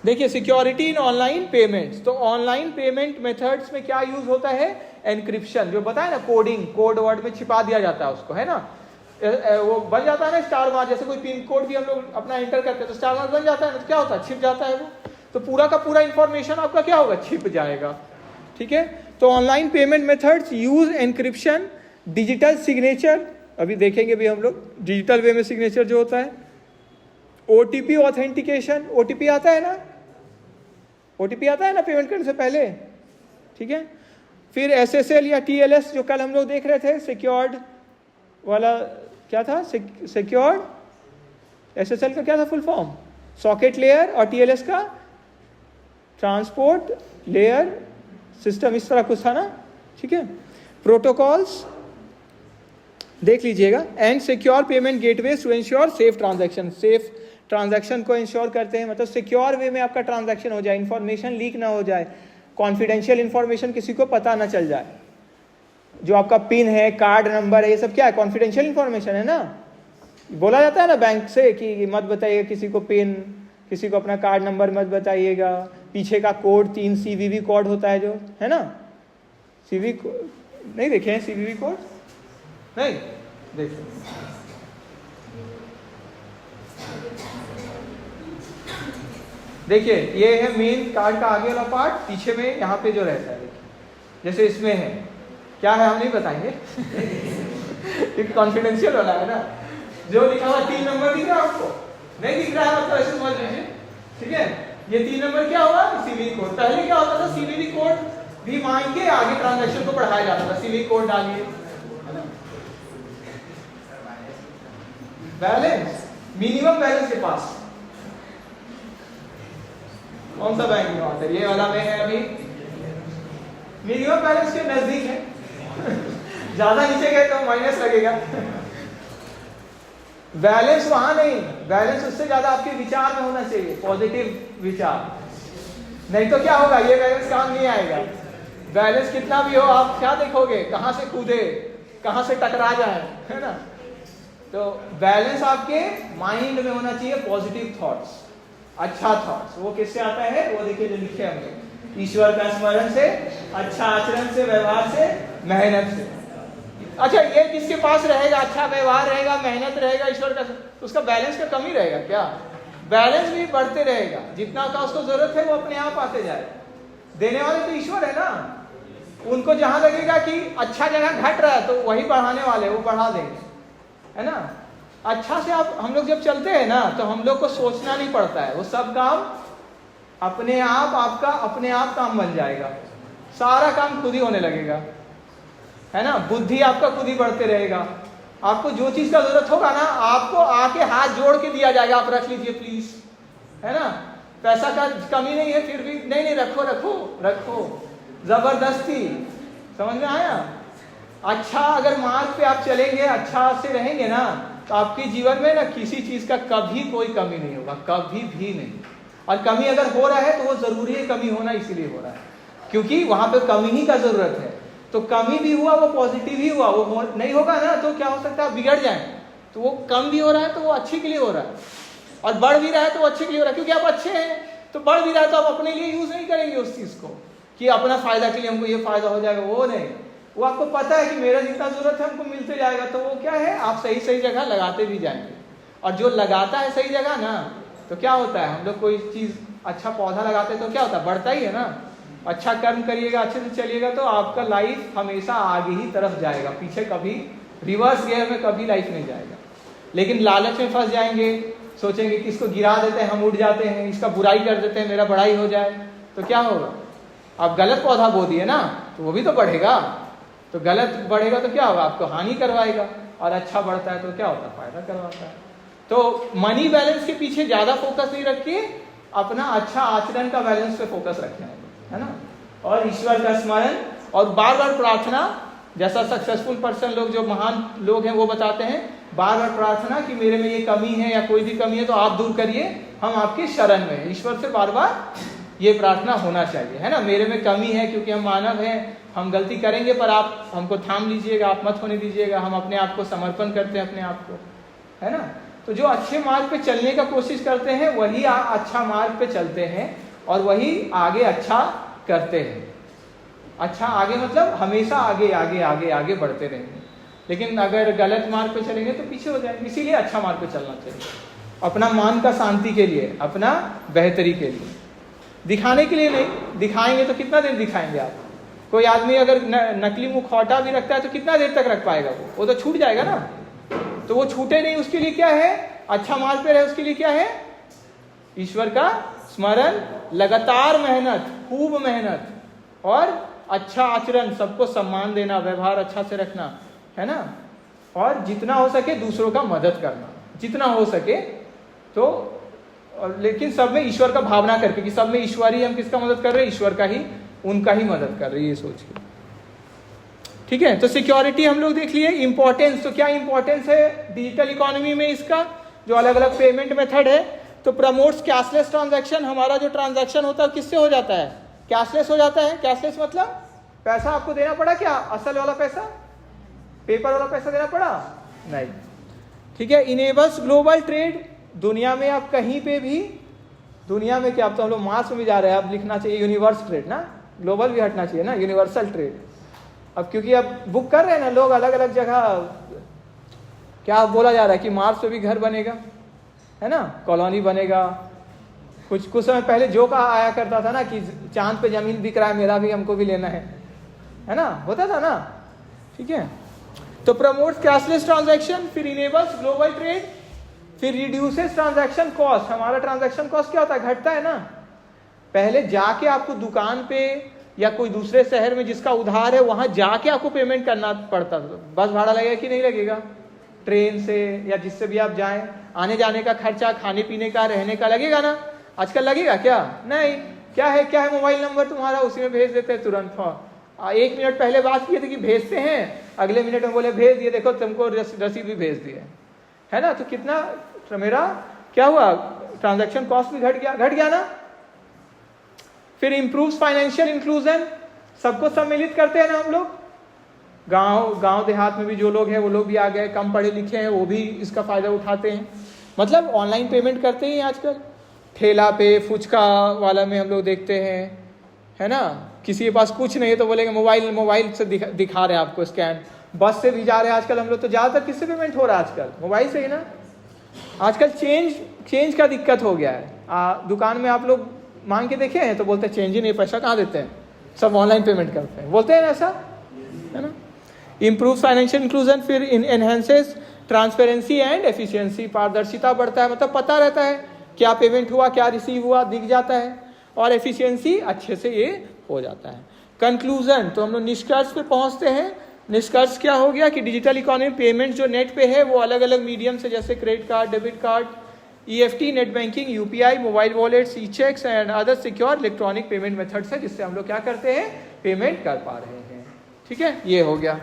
देखिए security in online payments, तो online payment methods में क्या यूज होता है, एनक्रिप्शन, जो बताया ना कोडिंग, कोड वर्ड में छिपा दिया जाता है उसको, है ना, वो बन जाता है ना स्टार मार्क, जैसे कोई पिन कोड भी हम लोग अपना एंटर करते हैं तो स्टार मार्क बन जाता है, तो क्या होता है, छिप जाता है वो, तो पूरा का पूरा इंफॉर्मेशन आपका क्या होगा, छिप जाएगा, ठीक है। तो online payment methods use encryption, digital signature, अभी देखेंगे भी हम लोग डिजिटल वे में सिग्नेचर जो होता है, ओटीपी ऑथेंटिकेशन, ओटीपी आता है ना, ओटीपी आता है ना पेमेंट करने से पहले, ठीक है। फिर एसएसएल या टीएलएस जो कल हम लोग देख रहे थे, सिक्योर्ड वाला क्या था, सिक्योर्ड, एसएसएल का क्या था फुल फॉर्म, सॉकेट लेयर, और टीएलएस का ट्रांसपोर्ट लेयर सिस्टम, इस तरह कुछ था ना, ठीक है। प्रोटोकॉल्स देख लीजिएगा, and secure payment gateway to ensure safe transaction, safe transaction को इंश्योर करते हैं, मतलब सिक्योर वे में आपका ट्रांजैक्शन हो जाए, इंफॉर्मेशन लीक ना हो जाए, कॉन्फिडेंशियल इंफॉर्मेशन किसी को पता ना चल जाए, जो आपका पिन है, कार्ड नंबर है, ये सब क्या है, कॉन्फिडेंशियल इंफॉर्मेशन है ना, बोला जाता है ना बैंक से कि मत बताइए किसी को पिन, किसी को अपना कार्ड नंबर मत बताइएगा, पीछे का कोड 3 CVV कोड होता है जो, है ना, सीवी नहीं देखे हैं CVV कोड, नहीं देखिए, देखिए ये है मेन कार्ड का आगे वाला पार्ट, पीछे में यहाँ पे जो रहता है, देखिए जैसे इसमें है, क्या है हम नहीं बताएंगे क्योंकि कॉन्फिडेंशियल वाला है ना, जो लिखा हुआ 3 नंबर दिख रहा है आपको, नहीं दिख रहा है मतलब ऐसे समझ लीजिए, ठीक है। ये 3 नंबर क्या हुआ, CVV कोड, पहले क्या होता था, CVV कोड भी मांग के आगे ट्रांजैक्शन को बढ़ाया जाता था, CVV कोड डालिए, बैलेंस, मिनिमम बैलेंस के पास कौन सा बैंक में आता है, ये वाला में है अभी, मिनिमम बैलेंस के नजदीक है ज्यादा नीचे गए तो माइनस लगेगा बैलेंस वहां नहीं, बैलेंस उससे ज्यादा आपके विचार में होना चाहिए, पॉजिटिव विचार, नहीं तो क्या होगा, ये बैलेंस काम नहीं आएगा। बैलेंस कितना भी हो, आप क्या देखोगे, कहां से कूदे, कहां से टकरा जाए, है ना। तो बैलेंस आपके माइंड में होना चाहिए, पॉजिटिव थॉट्स, अच्छा थॉट्स, वो किससे आता है, वो देखिए जो लिखे हमने, ईश्वर का स्मरण से, अच्छा आचरण से, व्यवहार से, मेहनत से। अच्छा ये किसके पास रहेगा, अच्छा व्यवहार रहेगा, मेहनत रहेगा, ईश्वर का, उसका बैलेंस का कमी रहेगा क्या, बैलेंस भी बढ़ते रहेगा, जितना का उसको जरूरत है वो अपने आप आते जाए, देने वाले तो ईश्वर है ना, उनको जहां लगेगा कि अच्छा जगह घट रहा है तो वही बढ़ाने वाले, वो बढ़ा देंगे, है ना। अच्छा से आप, हम लोग जब चलते हैं ना तो हम लोग को सोचना नहीं पड़ता है, वो सब काम अपने आप, आपका अपने आप काम बन जाएगा, सारा काम खुद ही होने लगेगा, है ना, बुद्धि आपका खुद ही बढ़ते रहेगा, आपको जो चीज का जरूरत होगा ना, आपको आके हाथ जोड़ के दिया जाएगा, आप रख लीजिए प्लीज, है ना, पैसा का कमी नहीं है, फिर भी नहीं नहीं रखो रखो रखो, जबरदस्ती, समझ में आया। अच्छा अगर मार्ग पे आप चलेंगे, अच्छा से रहेंगे ना, तो आपके जीवन में ना किसी चीज का कभी कोई कमी नहीं होगा, कभी भी नहीं, और कमी अगर हो रहा है तो वो जरूरी है कमी होना, इसीलिए हो रहा है क्योंकि वहां पे कमी ही का जरूरत है, तो कमी भी हुआ वो पॉजिटिव ही हुआ, वो नहीं होगा ना तो क्या हो सकता है, बिगड़ जाए, तो वो कम भी हो रहा है तो वो अच्छे के लिए हो रहा है, और बढ़ भी रहा है तो वो अच्छे के लिए हो रहा है, क्योंकि आप अच्छे हैं तो बढ़ भी रहा है तो आप अपने लिए यूज नहीं करेंगे उस चीज को कि अपना फायदा के लिए हमको ये फायदा हो जाएगा, वो नहीं, वो आपको पता है कि मेरा जितना जरूरत है हमको मिलते जाएगा, तो वो क्या है, आप सही सही जगह लगाते भी जाएंगे, और जो लगाता है सही जगह ना, तो क्या होता है, हम लोग कोई चीज अच्छा पौधा लगाते हैं तो क्या होता है, बढ़ता ही है ना, अच्छा कर्म करिएगा, अच्छे से चलिएगा तो आपका लाइफ हमेशा आगे ही तरफ जाएगा, पीछे कभी रिवर्स गियर में कभी लाइफ नहीं जाएगा। लेकिन लालच में फंस जाएंगे, सोचेंगे कि इसको गिरा देते हैं, हम उड़ जाते हैं, इसका बुराई कर देते हैं, मेरा बड़ाई हो जाए, तो क्या होगा, आप गलत पौधा बो दिए ना, तो वो भी तो बढ़ेगा, तो गलत बढ़ेगा तो क्या होगा, आपको हानि करवाएगा, और अच्छा बढ़ता है तो क्या होता है, फायदा करवाता है। तो मनी बैलेंस के पीछे ज्यादा फोकस नहीं रखिए, अपना अच्छा आचरण का बैलेंस पे फोकस रखें, है ना, और ईश्वर का स्मरण और बार बार प्रार्थना, जैसा सक्सेसफुल पर्सन लोग, जो महान लोग हैं वो बताते हैं, बार बार प्रार्थना कि मेरे में ये कमी है या कोई भी कमी है तो आप दूर करिए, हम आपके शरण में, ईश्वर से बार बार ये प्रार्थना होना चाहिए, है ना, मेरे में कमी है क्योंकि हम मानव हैं, हम गलती करेंगे, पर आप हमको थाम लीजिएगा, आप मत होने दीजिएगा, हम अपने आप को समर्पण करते हैं अपने आप को, है ना। तो जो अच्छे मार्ग पे चलने का कोशिश करते हैं वही अच्छा मार्ग पे चलते हैं और वही आगे अच्छा करते हैं। अच्छा आगे मतलब हमेशा आगे आगे आगे आगे बढ़ते रहेंगे, लेकिन अगर गलत मार्ग पे चलेंगे तो पीछे हो जाएंगे। इसीलिए अच्छा मार्ग पे चलना चाहिए, अपना मन का शांति के लिए, अपना बेहतरी के लिए, दिखाने के लिए नहीं। दिखाएंगे तो कितना देर दिखाएंगे आप? कोई आदमी अगर नकली मुखौटा भी रखता है तो कितना देर तक रख पाएगा? वो तो छूट जाएगा ना। तो वो छूटे नहीं, उसके लिए क्या है? अच्छा मार्ग पे रहे, उसके लिए क्या है? ईश्वर का स्मरण, लगातार मेहनत, खूब मेहनत और अच्छा आचरण, सबको सम्मान देना, व्यवहार अच्छा से रखना, है ना। और जितना हो सके दूसरों का मदद करना, जितना हो सके तो, लेकिन सब में ईश्वर का भावना करके कि सब में ईश्वर ही, हम किसका मदद कर रहे हैं? ईश्वर का ही, उनका ही मदद कर रही है, ये सोच के। ठीक है, तो सिक्योरिटी हम लोग देख लिए। इंपॉर्टेंस, तो क्या इंपॉर्टेंस है डिजिटल इकोनॉमी में इसका? जो अलग अलग पेमेंट मेथड है, तो प्रमोट्स कैशलेस ट्रांजैक्शन। हमारा जो ट्रांजैक्शन होता है किससे हो जाता है? कैशलेस हो जाता है। कैशलेस मतलब पैसा आपको देना पड़ा क्या? असल वाला पैसा, पेपर वाला पैसा देना पड़ा? नहीं। ठीक है, इनेबल्स ग्लोबल ट्रेड। दुनिया में आप कहीं पे भी, दुनिया में क्या, अब तो हम लोग मार्स में भी जा रहे हैं, अब लिखना चाहिए यूनिवर्स ट्रेड ना, ग्लोबल भी हटना चाहिए ना, यूनिवर्सल ट्रेड। अब क्योंकि अब बुक कर रहे हैं ना लोग अलग अलग जगह, क्या बोला जा रहा है कि मार्स पे भी घर बनेगा, है ना, कॉलोनी बनेगा। कुछ समय पहले जो कहा आया करता था ना कि चांद पे जमीन बिक रहा है, मेरा भी, हमको भी लेना है ना, होता था ना। ठीक है, तो प्रमोट्स कैशलेस ट्रांजैक्शन, फिर इनेबल्स ग्लोबल ट्रेड, फिर रिड्यूसेस ट्रांजैक्शन कॉस्ट। हमारा ट्रांजैक्शन कॉस्ट क्या होता है? घटता है ना। पहले जाके आपको दुकान पे या कोई दूसरे शहर में जिसका उधार है वहां जाके आपको पेमेंट करना पड़ता था। बस भाड़ा लगेगा कि नहीं लगेगा? ट्रेन से या जिससे भी आप जाएं, आने जाने का खर्चा, खाने पीने का, रहने का लगेगा ना। आजकल लगेगा क्या? नहीं। क्या है मोबाइल नंबर तुम्हारा, उसी में भेज देते हैं तुरंत। 1 मिनट पहले बात किए थे कि भेजते हैं, अगले मिनट में बोले भेज दिए, देखो तुमको रसीद भी भेज दिए, है ना। तो कितना, तो मेरा क्या हुआ? ट्रांजैक्शन कॉस्ट भी घट गया ना। फिर इंप्रूव्स फाइनेंशियल इंक्लूजन, सबको सम्मिलित करते हैं ना हम लोग। गांव देहात में भी जो लोग हैं वो लोग भी आ गए, कम पढ़े लिखे हैं वो भी इसका फायदा उठाते हैं। मतलब ऑनलाइन पेमेंट करते हैं आजकल। ठेला पे, फुचका वाला में हम लोग देखते हैं, है ना, किसी के पास कुछ नहीं है तो बोलेंगे मोबाइल से दिखा रहे हैं आपको स्कैन। बस से भी जा रहे हैं आजकल हम लोग, तो ज्यादातर किससे पेमेंट हो रहा है आजकल? मोबाइल से ही ना। आजकल चेंज का दिक्कत हो गया है। दुकान में आप लोग मांग के देखे हैं तो बोलते हैं चेंज ही नहीं, पैसा कहाँ देते हैं, सब ऑनलाइन पेमेंट करते हैं, बोलते हैं ना ऐसा, है ना। इम्प्रूव फाइनेंशियल इंक्लूजन, फिर एनहेंसेस ट्रांसपेरेंसी एंड एफिशिएंसी। पारदर्शिता बढ़ता है, मतलब पता रहता है क्या पेमेंट हुआ, क्या रिसीव हुआ, दिख जाता है, और एफिशिएंसी अच्छे से ये हो जाता है। कंक्लूजन, तो हम लोग निष्कर्ष पे पहुंचते हैं। निष्कर्ष क्या हो गया कि डिजिटल इकोनॉमी पेमेंट जो नेट पे है वो अलग अलग मीडियम से, जैसे credit card, debit card, EFT, net banking, UPI, mobile wallets, e-cheques and other secure electronic payment methods है, जिससे हम लोग क्या करते हैं? पेमेंट कर पा रहे हैं। ठीक है, ये हो गया।